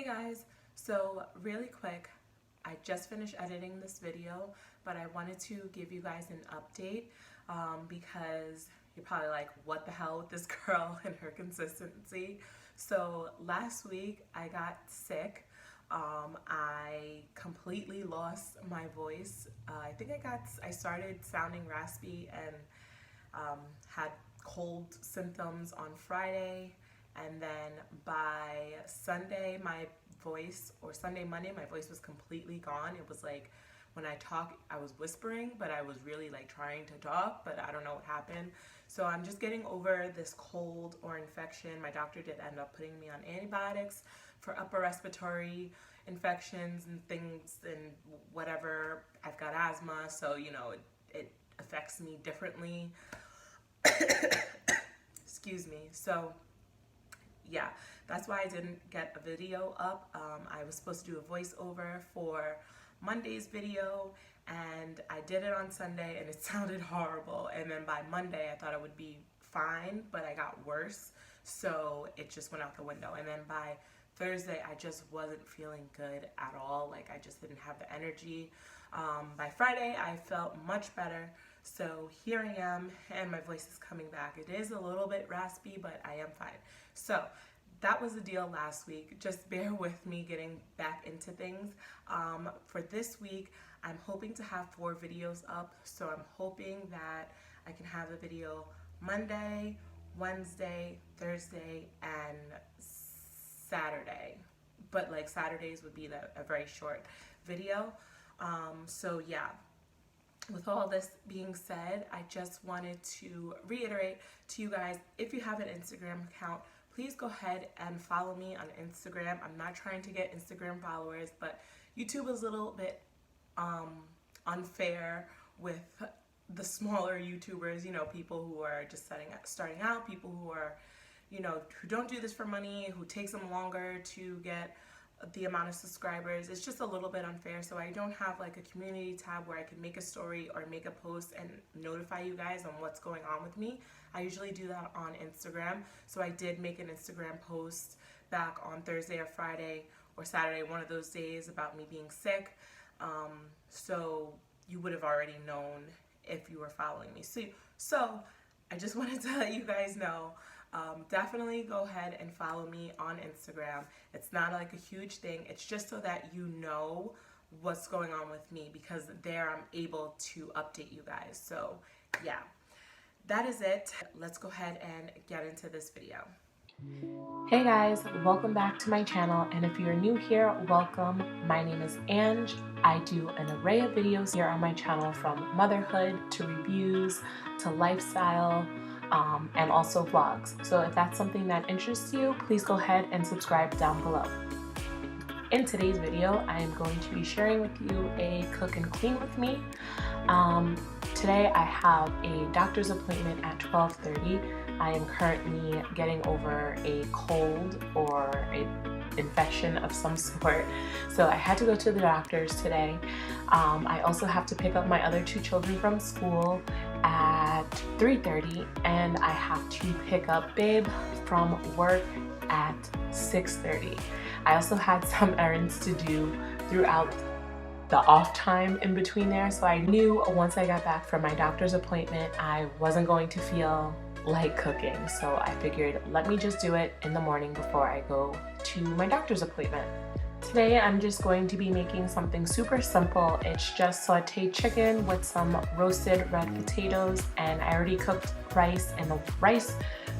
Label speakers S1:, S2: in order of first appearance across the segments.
S1: Hey guys, so really quick, I just finished editing this video, but I wanted to give you guys an update because you're probably like, what the hell with this girl and her consistency? So last week I got sick. I completely lost my voice. I started sounding raspy and had cold symptoms on Friday, and then by Sunday, Monday, my voice was completely gone. It was like when I talk, I was whispering, but I was really like trying to talk, but I don't know what happened. So I'm just getting over this cold or infection. My doctor did end up putting me on antibiotics for upper respiratory infections and things and whatever. I've got asthma, so it affects me differently. Excuse me. So yeah, that's why I didn't get a video up. I was supposed to do a voiceover for Monday's video, and I did it on Sunday and it sounded horrible, and then by Monday I thought it would be fine, but I got worse, so it just went out the window. And then by Thursday I just wasn't feeling good at all. Like, I just didn't have the energy. By Friday I felt much better, so here I am and my voice is coming back. It is a little bit raspy, but I am fine. So that was the deal last week. Just bear with me getting back into things. For this week, I'm hoping to have 4 videos up. So I'm hoping that I can have a video Monday, Wednesday, Thursday, and Saturday. But like Saturdays would be a very short video. So yeah. With all this being said, I just wanted to reiterate to you guys, if you have an Instagram account, please go ahead and follow me on Instagram. I'm not trying to get Instagram followers, but YouTube is a little bit unfair with the smaller YouTubers, people who are just starting out, people who are, who don't do this for money, who takes them longer to get the amount of subscribers. It's just a little bit unfair. So I don't have like a community tab where I can make a story or make a post and notify you guys on what's going on with me. I usually do that on Instagram. So I did make an Instagram post back on Thursday or Friday or Saturday, one of those days, about me being sick. So you would have already known if you were following me. So I just wanted to let you guys know, definitely go ahead and follow me on Instagram. It's not like a huge thing. It's just so that you know what's going on with me, because there I'm able to update you guys. So yeah, that is it. Let's go ahead and get into this video. Hey guys, welcome back to my channel, and if you're new here, welcome. My name is Angie. I do an array of videos here on my channel, from motherhood to reviews to lifestyle, and also vlogs. So if that's something that interests you, please go ahead and subscribe down below. In today's video, I am going to be sharing with you a cook and clean with me. Today I have a doctor's appointment at 12:30. I am currently getting over a cold or an infection of some sort, so I had to go to the doctor's today. I also have to pick up my other 2 children from school at 3:30, and I have to pick up Babe from work at 6:30. I also had some errands to do throughout the off time in between there, so I knew once I got back from my doctor's appointment I wasn't going to feel like cooking, so I figured, let me just do it in the morning before I go to my doctor's appointment. Today I'm just going to be making something super simple. It's just sauteed chicken with some roasted red potatoes, and I already cooked rice in the rice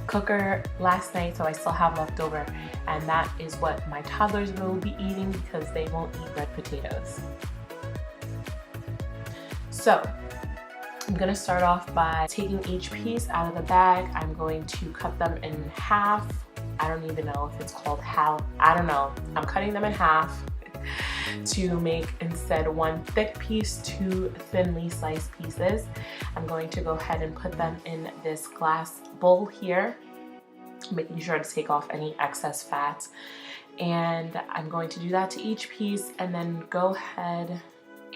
S1: cooker last night, so I still have leftover, and that is what my toddlers will be eating because they won't eat red potatoes. So I'm going to start off by taking each piece out of the bag. I'm going to cut them in half. I don't even know if it's called half. I don't know. I'm cutting them in half to make instead one thick piece, 2 thinly sliced pieces. I'm going to go ahead and put them in this glass bowl here, making sure to take off any excess fat. And I'm going to do that to each piece and then go ahead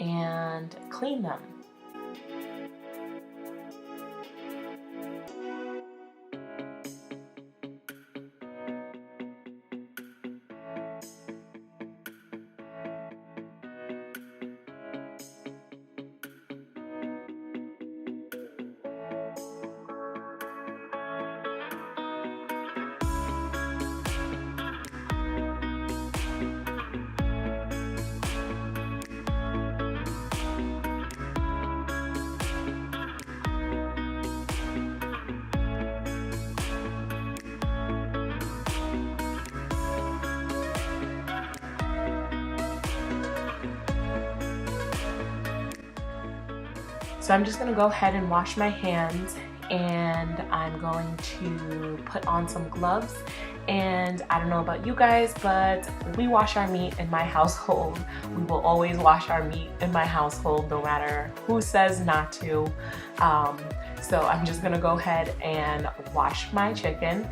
S1: and clean them. So I'm just gonna go ahead and wash my hands, and I'm going to put on some gloves. And I don't know about you guys, but we wash our meat in my household. We will always wash our meat in my household, no matter who says not to. So I'm just gonna go ahead and wash my chicken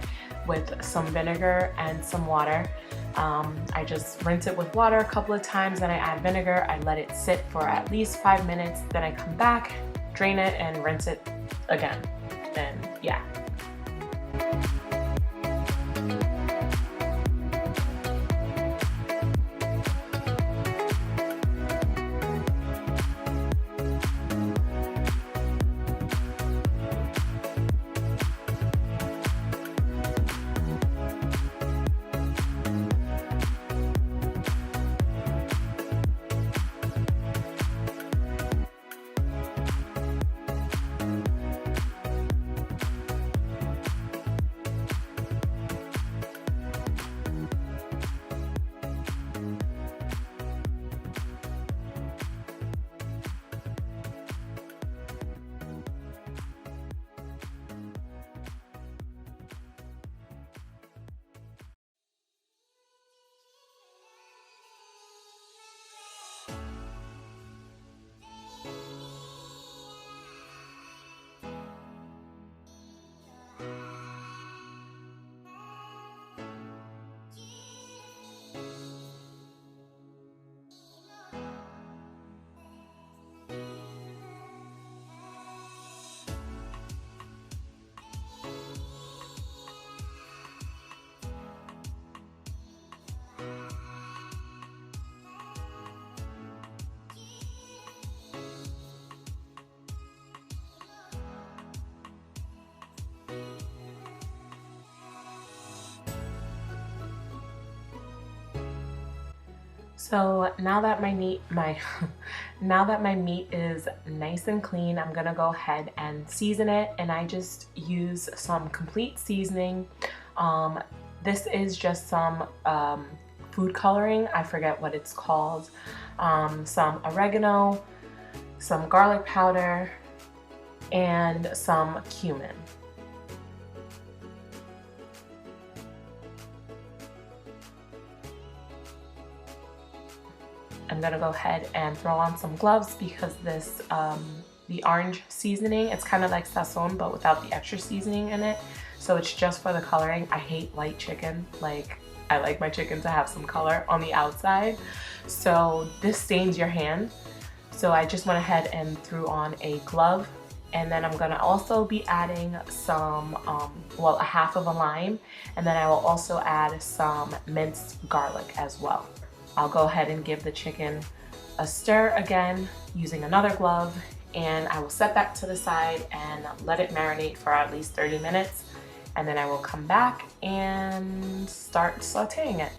S1: with some vinegar and some water. I just rinse it with water a couple of times, then I add vinegar. I let it sit for at least 5 minutes, then I come back, drain it, and rinse it again. And yeah. So now that my meat is nice and clean, I'm gonna go ahead and season it, and I just use some complete seasoning. This is just some food coloring, I forget what it's called, some oregano, some garlic powder, and some cumin. I'm gonna go ahead and throw on some gloves because this, the orange seasoning, it's kind of like sazon but without the extra seasoning in it. So it's just for the coloring. I hate light chicken. Like, I like my chicken to have some color on the outside. So this stains your hand. So I just went ahead and threw on a glove. And then I'm gonna also be adding some, well, a half of a lime. And then I will also add some minced garlic as well. I'll go ahead and give the chicken a stir again using another glove, and I will set that to the side and let it marinate for at least 30 minutes. And then I will come back and start sauteing it.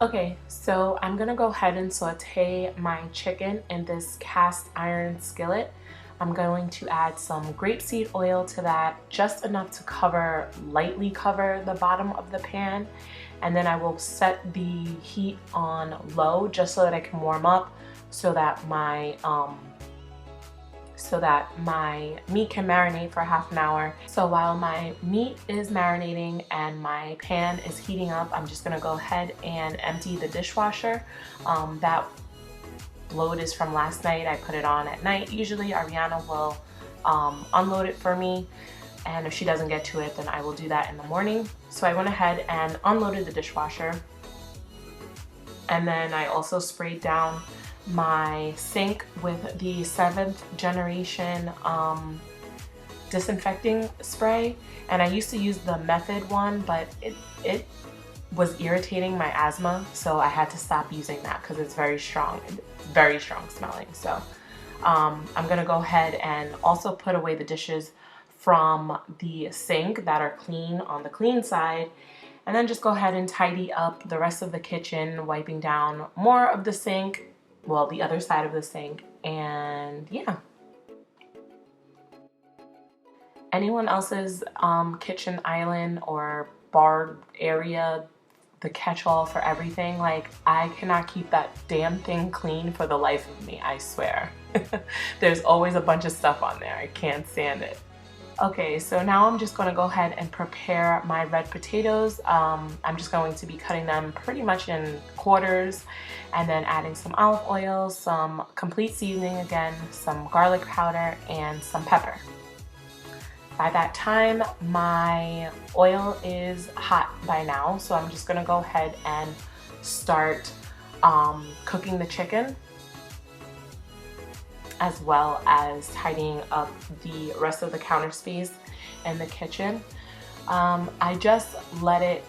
S1: Okay, so I'm gonna go ahead and saute my chicken in this cast iron skillet. I'm going to add some grapeseed oil to that, just enough to lightly cover the bottom of the pan. And then I will set the heat on low just so that I can warm up, so that my meat can marinate for half an hour. So while my meat is marinating and my pan is heating up, I'm just gonna go ahead and empty the dishwasher. That load is from last night. I put it on at night. Usually Ariyanna will unload it for me, and if she doesn't get to it, then I will do that in the morning. So I went ahead and unloaded the dishwasher, and then I also sprayed down my sink with the 7th generation disinfecting spray. And I used to use the Method one, but it was irritating my asthma, so I had to stop using that because it's very strong smelling. So I'm gonna go ahead and also put away the dishes from the sink that are clean on the clean side, and then just go ahead and tidy up the rest of the kitchen, wiping down more of the sink, well, the other side of the sink. And yeah, anyone else's kitchen island or bar area, the catch-all for everything, like, I cannot keep that damn thing clean for the life of me, I swear. There's always a bunch of stuff on there. I can't stand it. Okay, so now I'm just gonna go ahead and prepare my red potatoes. I'm just going to be cutting them pretty much in quarters, and then adding some olive oil, some complete seasoning again, some garlic powder, and some pepper. By that time, my oil is hot by now, so I'm just gonna go ahead and start cooking the chicken, as well as tidying up the rest of the counter space in the kitchen. I just let it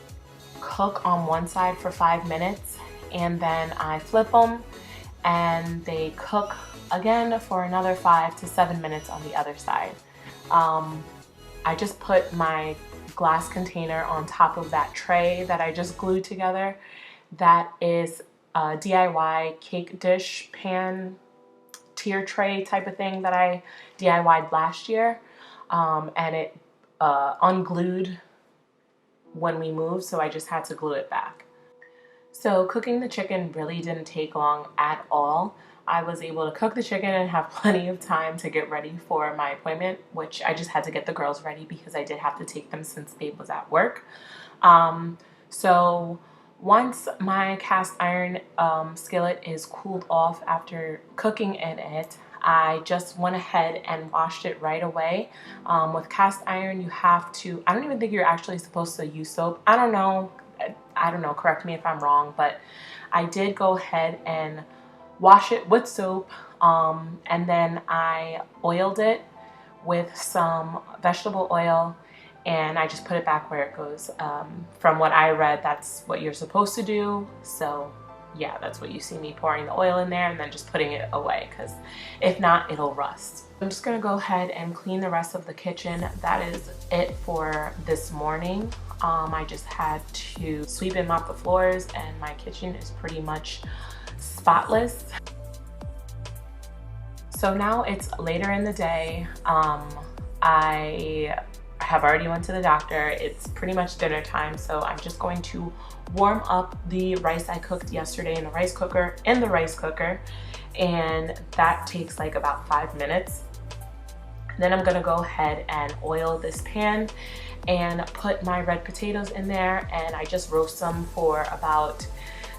S1: cook on one side for 5 minutes, and then I flip them and they cook again for another 5 to 7 minutes on the other side. I just put my glass container on top of that tray that I just glued together. That is a DIY cake dish pan tier tray type of thing that I DIY'd last year, and it unglued when we moved, so I just had to glue it back. So cooking the chicken really didn't take long at all. I was able to cook the chicken and have plenty of time to get ready for my appointment, which I just had to get the girls ready because I did have to take them since Babe was at work. So once my cast iron skillet is cooled off after cooking in it, I just went ahead and washed it right away. With cast iron, you have to, I don't even think you're actually supposed to use soap. I don't know, correct me if I'm wrong, but I did go ahead and wash it with soap, and then I oiled it with some vegetable oil, and I just put it back where it goes. From what I read, that's what you're supposed to do. So yeah, that's what you see me pouring the oil in there and then just putting it away, because if not, it'll rust. I'm just gonna go ahead and clean the rest of the kitchen. That is it for this morning. I just had to sweep and mop the floors, and my kitchen is pretty much spotless. So now it's later in the day. I have already went to the doctor. It's pretty much dinner time, so I'm just going to warm up the rice I cooked yesterday in the rice cooker, and that takes like about 5 minutes. Then I'm gonna go ahead and oil this pan and put my red potatoes in there, and I just roast them for about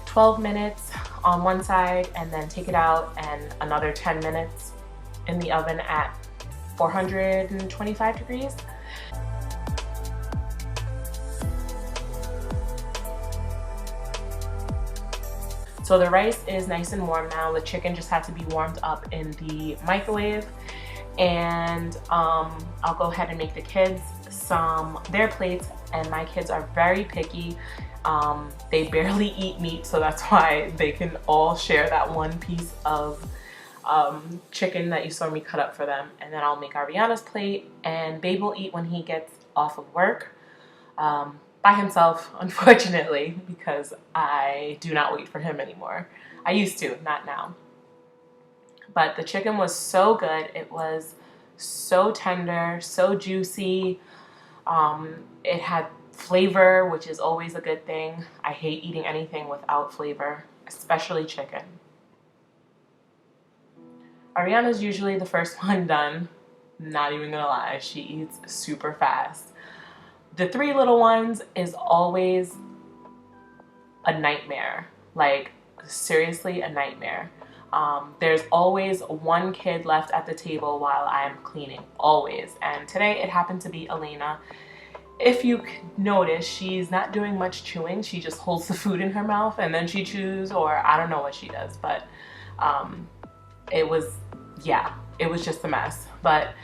S1: 12 minutes on one side, and then take it out, and another 10 minutes in the oven at 425 degrees. So the rice is nice and warm now. The chicken just had to be warmed up in the microwave, and I'll go ahead and make the kids their plates, and my kids are very picky. They barely eat meat, so that's why they can all share that one piece of chicken that you saw me cut up for them. And then I'll make Ariyanna's plate, and Babe will eat when he gets off of work by himself, unfortunately, because I do not wait for him anymore. I used to, not now. But the chicken was so good. It was so tender, so juicy. It had flavor, which is always a good thing. I hate eating anything without flavor, especially chicken. Ariyanna's usually the first one done. Not even gonna lie, she eats super fast. The 3 little ones is always a nightmare. Like, seriously, a nightmare. There's always one kid left at the table while I'm cleaning, always. And today it happened to be Alayna. If you notice, she's not doing much chewing. She just holds the food in her mouth and then she chews, or I don't know what she does, but it was just a mess. But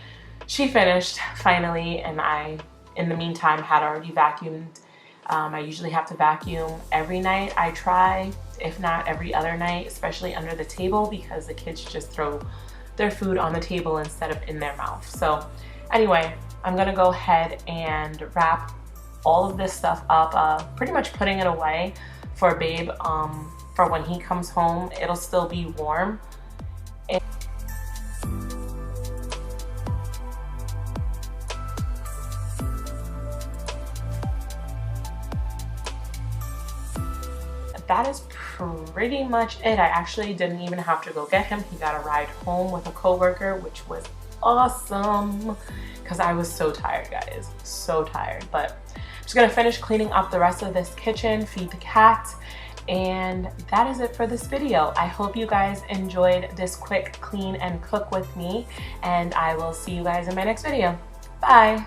S1: she finished finally, and I, in the meantime, had already vacuumed. I usually have to vacuum every night. I try, if not every other night, especially under the table, because the kids just throw their food on the table instead of in their mouth. So anyway, I'm gonna go ahead and wrap all of this stuff up, pretty much putting it away for Babe, for when he comes home. It'll still be warm. That is pretty much it. I actually didn't even have to go get him. He got a ride home with a coworker, which was awesome because I was so tired, guys, so tired. But I'm just gonna finish cleaning up the rest of this kitchen, feed the cat, and that is it for this video. I hope you guys enjoyed this quick clean and cook with me, and I will see you guys in my next video. Bye.